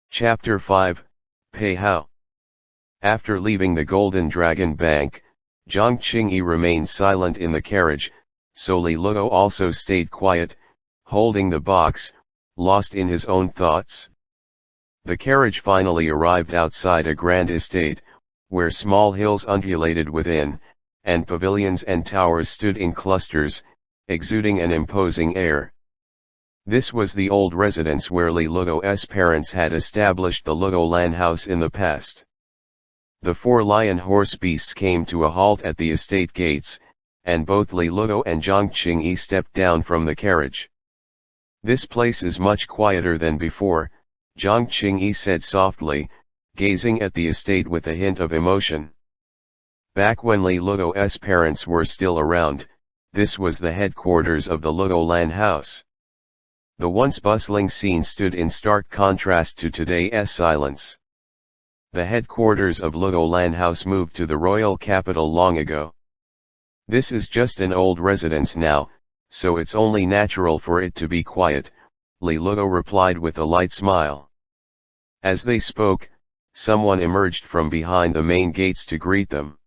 Chapter 5, Pei Hao. After leaving the Golden Dragon Bank, Jiang Qingyi remained silent in the carriage, so Li Luo also stayed quiet, holding the box, lost in his own thoughts. The carriage finally arrived outside a grand estate, where small hills undulated within, and pavilions and towers stood in clusters, exuding an imposing air. This was the old residence where Li Luo's parents had established the Luolan house in the past. The four lion horse beasts came to a halt at the estate gates, and both Li Luo and Jiang Qingyi stepped down from the carriage. "This place is much quieter than before," Jiang Qingyi said softly, gazing at the estate with a hint of emotion. Back when Li Luo's parents were still around, this was the headquarters of the Luolan house. The once bustling scene stood in stark contrast to today's silence. The headquarters of Luolan House moved to the royal capital long ago. "This is just an old residence now, so it's only natural for it to be quiet," Li Luo replied with a light smile. As they spoke, someone emerged from behind the main gates to greet them.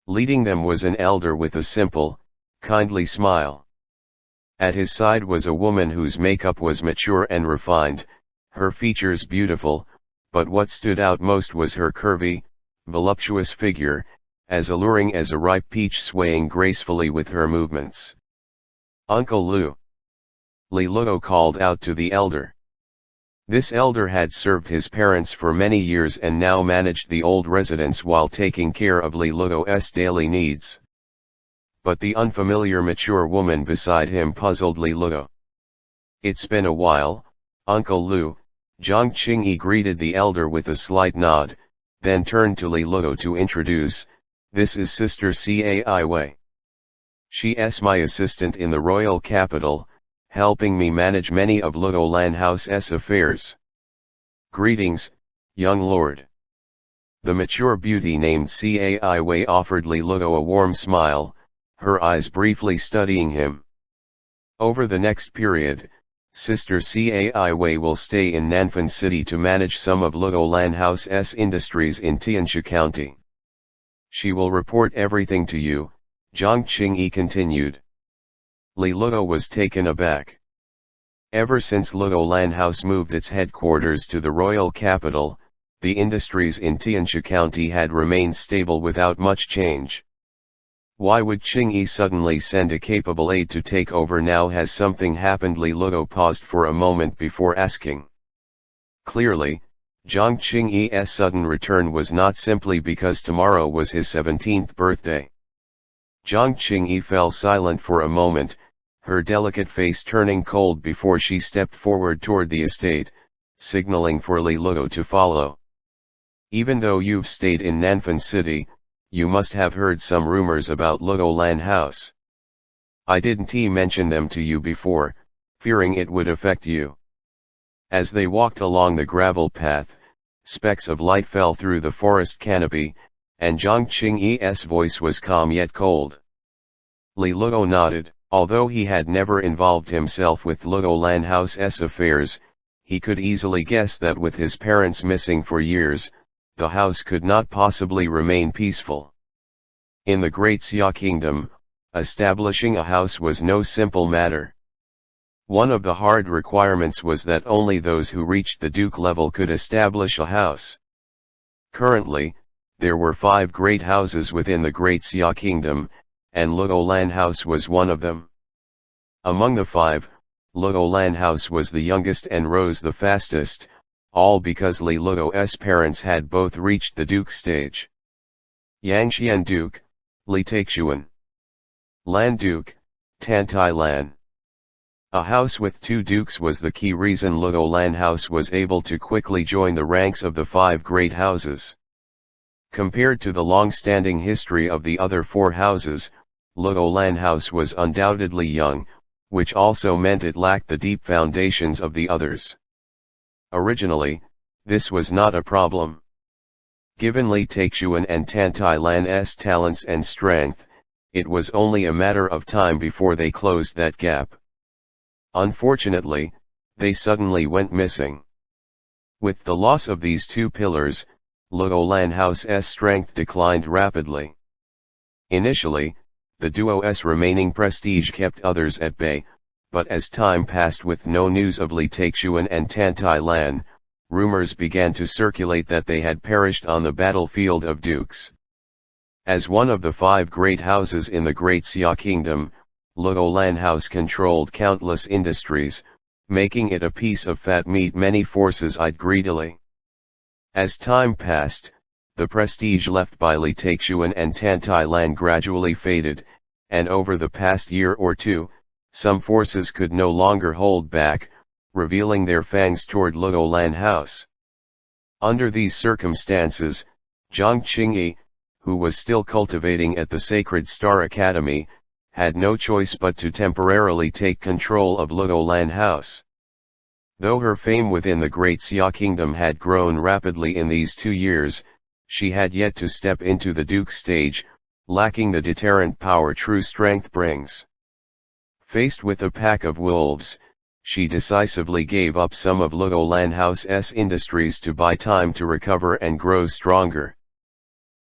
Leading them was an elder with a simple, kindly smile. At his side was a woman whose makeup was mature and refined, her features beautiful, but what stood out most was her curvy, voluptuous figure, as alluring as a ripe peach swaying gracefully with her movements. "Uncle Lu," Li Luo called out to the elder. This elder had served his parents for many years and now managed the old residence while taking care of Li Luo's daily needs. But the unfamiliar mature woman beside him puzzled Li Luo. "It's been a while, Uncle Lu," Jiang Qingyi greeted the elder with a slight nod, then turned to Li Luo to introduce, "This is Sister Cai Wei. She's my assistant in the royal capital, helping me manage many of Luolan House's affairs." "Greetings, young lord." The mature beauty named Cai Wei offered Li Luo a warm smile, her eyes briefly studying him. Over the next period, Sister Cai Wei will stay in Nanfan City to manage some of Luolan House's industries in Tianxia County. She will report everything to you, Jiang Qingyi continued. Li Luo was taken aback. Ever since Luolan House moved its headquarters to the royal capital, the industries in Tianxia County had remained stable without much change. Why would Qingyi suddenly send a capable aide to take over now? Has something happened? Li Luo paused for a moment before asking. Clearly, Jiang Qingyi's sudden return was not simply because tomorrow was his 17th birthday. Jiang Qingyi fell silent for a moment, her delicate face turning cold before she stepped forward toward the estate, signaling for Li Luo to follow. "Even though you've stayed in Nanfan City, you must have heard some rumors about Luolan House. I didn't mention them to you before, fearing it would affect you." As they walked along the gravel path, specks of light fell through the forest canopy, and Jiang Qingyi's voice was calm yet cold. Li Luo nodded. Although he had never involved himself with Luolan House's affairs, he could easily guess that with his parents missing for years, the house could not possibly remain peaceful. In the Great Xia Kingdom, establishing a house was no simple matter. One of the hard requirements was that only those who reached the duke level could establish a house. Currently, there were 5 great houses within the Great Xia Kingdom, and Luolan House was one of them. Among the 5, Luolan House was the youngest and rose the fastest, all because Li Luo's parents had both reached the duke stage. Yangxian Duke, Li Taixuan. Lan Duke, Tantai Lan. A house with 2 dukes was the key reason Luolan House was able to quickly join the ranks of the 5 great houses. Compared to the long-standing history of the other 4 houses, Luolan House was undoubtedly young, which also meant it lacked the deep foundations of the others. Originally, this was not a problem. Given Li Taixuan and Tantai Lan's talents and strength, it was only a matter of time before they closed that gap. Unfortunately, they suddenly went missing. With the loss of these two pillars, Luo Lan House's strength declined rapidly. Initially, the duo's remaining prestige kept others at bay, but as time passed with no news of Li Taixuan and Tan Tai Lan, rumors began to circulate that they had perished on the battlefield of Dukes. As one of the 5 great houses in the Great Xia Kingdom, Luo Lan House controlled countless industries, making it a piece of fat meat many forces eyed greedily. As time passed, the prestige left by Li Taixuan and Tan Tai Lan gradually faded, and over the past year or two, some forces could no longer hold back, revealing their fangs toward Luo Lan House. Under these circumstances, Jiang Qingyi, who was still cultivating at the Sacred Star Academy, had no choice but to temporarily take control of Luo Lan House. Though her fame within the Great Xia Kingdom had grown rapidly in these 2 years, she had yet to step into the Duke stage, lacking the deterrent power true strength brings. Faced with a pack of wolves, she decisively gave up some of Luo Lan House's industries to buy time to recover and grow stronger.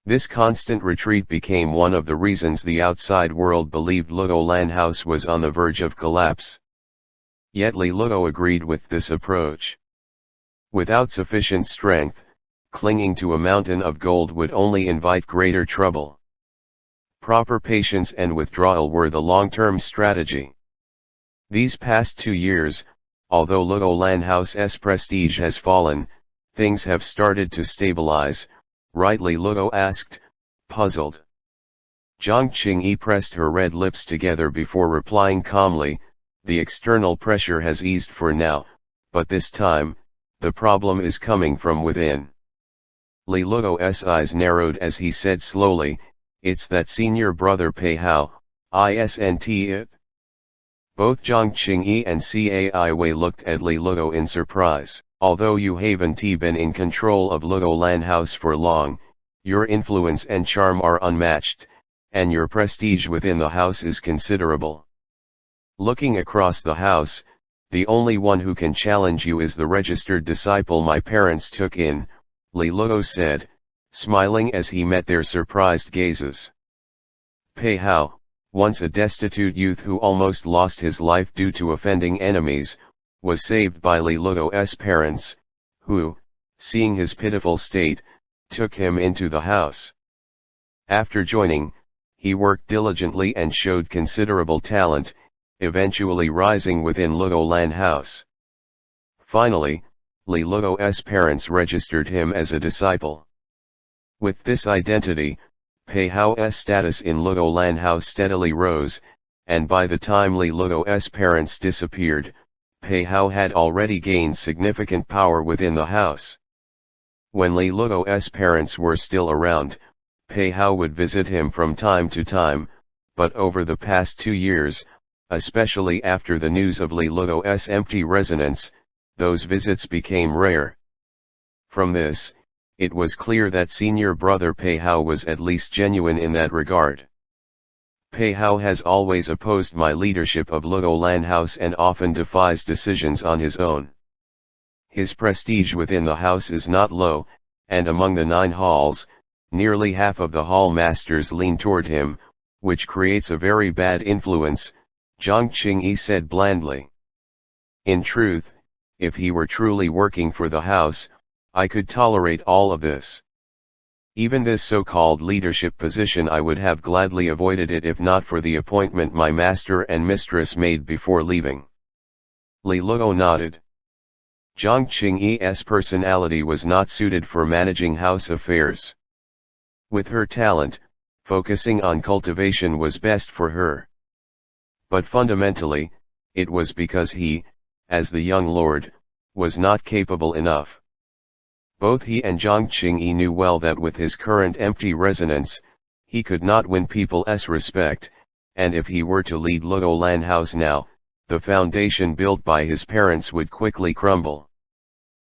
This constant retreat became one of the reasons the outside world believed Luo Lan House was on the verge of collapse. Yet Li Luo agreed with this approach. Without sufficient strength, clinging to a mountain of gold would only invite greater trouble. Proper patience and withdrawal were the long-term strategy. These past 2 years, although Luo Lan House's prestige has fallen, things have started to stabilize, rightly Luo asked, puzzled. Jiang Qingyi pressed her red lips together before replying calmly, the external pressure has eased for now, but this time, the problem is coming from within. Li Luo's eyes narrowed as he said slowly, it's that senior brother Pei Hao, isn't it? Both Jiang Qingyi and Cai Wei looked at Li Luo in surprise. Although you haven't been in control of Luo Lan House for long, your influence and charm are unmatched, and your prestige within the house is considerable. Looking across the house, the only one who can challenge you is the registered disciple my parents took in, Li Luo said, smiling as he met their surprised gazes. Pei Hao, once a destitute youth who almost lost his life due to offending enemies, was saved by Li Luo's parents, who, seeing his pitiful state, took him into the house. After joining, he worked diligently and showed considerable talent, eventually rising within Luo Lan House. Finally, Li Luo's parents registered him as a disciple. With this identity, Pei Hao's status in Luo Lan House steadily rose, and by the time Li Luo's parents disappeared, Pei Hao had already gained significant power within the house. When Li Luo's parents were still around, Pei Hao would visit him from time to time, but over the past 2 years, especially after the news of Li Luo's empty residence, those visits became rare. From this, it was clear that senior brother Pei Hao was at least genuine in that regard. Pei Hao has always opposed my leadership of Luo Lan House and often defies decisions on his own. His prestige within the house is not low, and among the 9 halls, nearly half of the hall masters lean toward him, which creates a very bad influence, Jiang Qingyi said blandly. In truth, if he were truly working for the house, I could tolerate all of this. Even this so-called leadership position I would have gladly avoided it if not for the appointment my master and mistress made before leaving. Li Luo nodded. Jiang Qingyi's personality was not suited for managing house affairs. With her talent, focusing on cultivation was best for her. But fundamentally, it was because he, as the young lord, was not capable enough. Both he and Jiang Qingyi knew well that with his current empty resonance, he could not win people's respect, and if he were to lead Luo Lan House now, the foundation built by his parents would quickly crumble.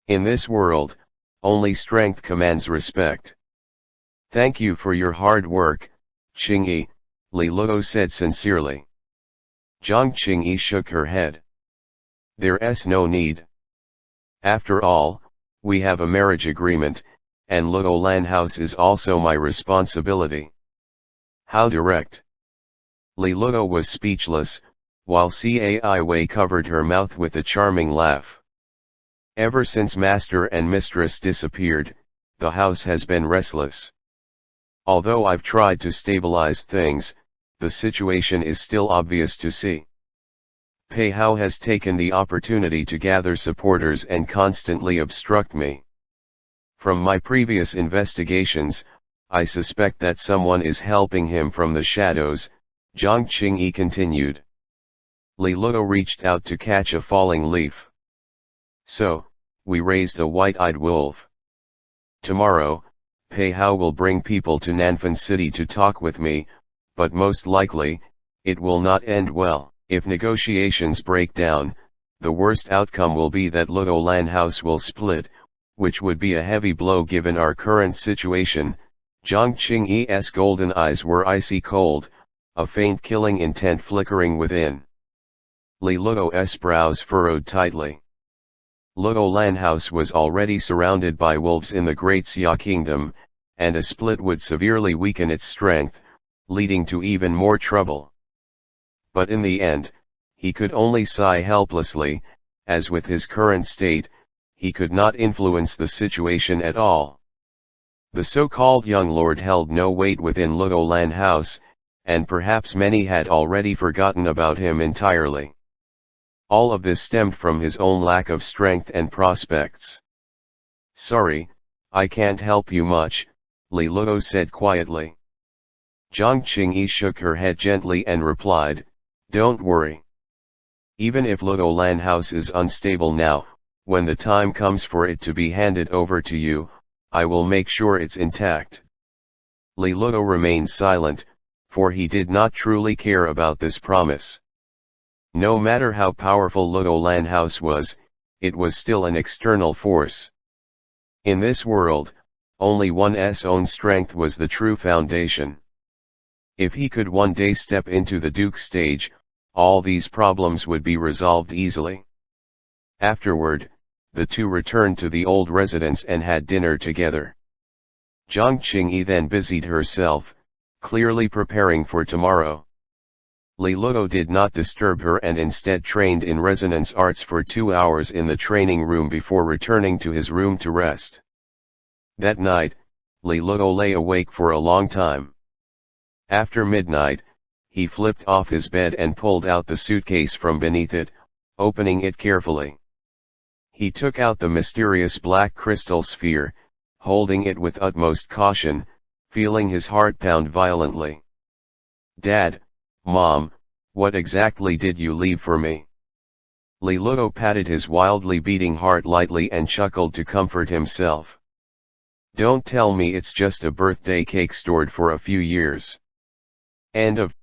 In this world, only strength commands respect. Thank you for your hard work, Qingyi, Li Luo said sincerely. Jiang Qingyi shook her head. There's no need. After all, We have a marriage agreement, and Luo Lan house is also my responsibility. How direct. Li Luo was speechless, while Cai Wei covered her mouth with a charming laugh. Ever since master and mistress disappeared, the house has been restless. Although I've tried to stabilize things, the situation is still obvious to see. Pei Hao has taken the opportunity to gather supporters and constantly obstruct me. From my previous investigations, I suspect that someone is helping him from the shadows, Jiang Qingyi continued. Li Luo reached out to catch a falling leaf. So, we raised a white-eyed wolf. Tomorrow, Pei Hao will bring people to Nanfan City to talk with me, but most likely, it will not end well. If negotiations break down, the worst outcome will be that Luo Lan house will split, which would be a heavy blow given our current situation. Jiang Qingyi's golden eyes were icy cold, a faint killing intent flickering within. Li Luo's brows furrowed tightly. Luo Lan house was already surrounded by wolves in the Great Xia Kingdom, and a split would severely weaken its strength, leading to even more trouble. But in the end, he could only sigh helplessly, as with his current state, he could not influence the situation at all. The so-called young lord held no weight within Luo Lan house, and perhaps many had already forgotten about him entirely. All of this stemmed from his own lack of strength and prospects. Sorry, I can't help you much, Li Luo said quietly. Jiang Qingyi shook her head gently and replied, don't worry. Even if Luo Lan house is unstable now, when the time comes for it to be handed over to you, I will make sure it's intact. Li Luo remained silent, for he did not truly care about this promise. No matter how powerful Luo Lan house was, it was still an external force. In this world, only one's own strength was the true foundation. If he could one day step into the Duke stage, all these problems would be resolved easily. Afterward, the two returned to the old residence and had dinner together. Jiang Qingyi then busied herself, clearly preparing for tomorrow. Li Luo did not disturb her and instead trained in resonance arts for 2 hours in the training room before returning to his room to rest. That night, Li Luo lay awake for a long time. After midnight, he flipped off his bed and pulled out the suitcase from beneath it, opening it carefully. He took out the mysterious black crystal sphere, holding it with utmost caution, feeling his heart pound violently. Dad, Mom, what exactly did you leave for me? Li Luo patted his wildly beating heart lightly and chuckled to comfort himself. Don't tell me it's just a birthday cake stored for a few years. End of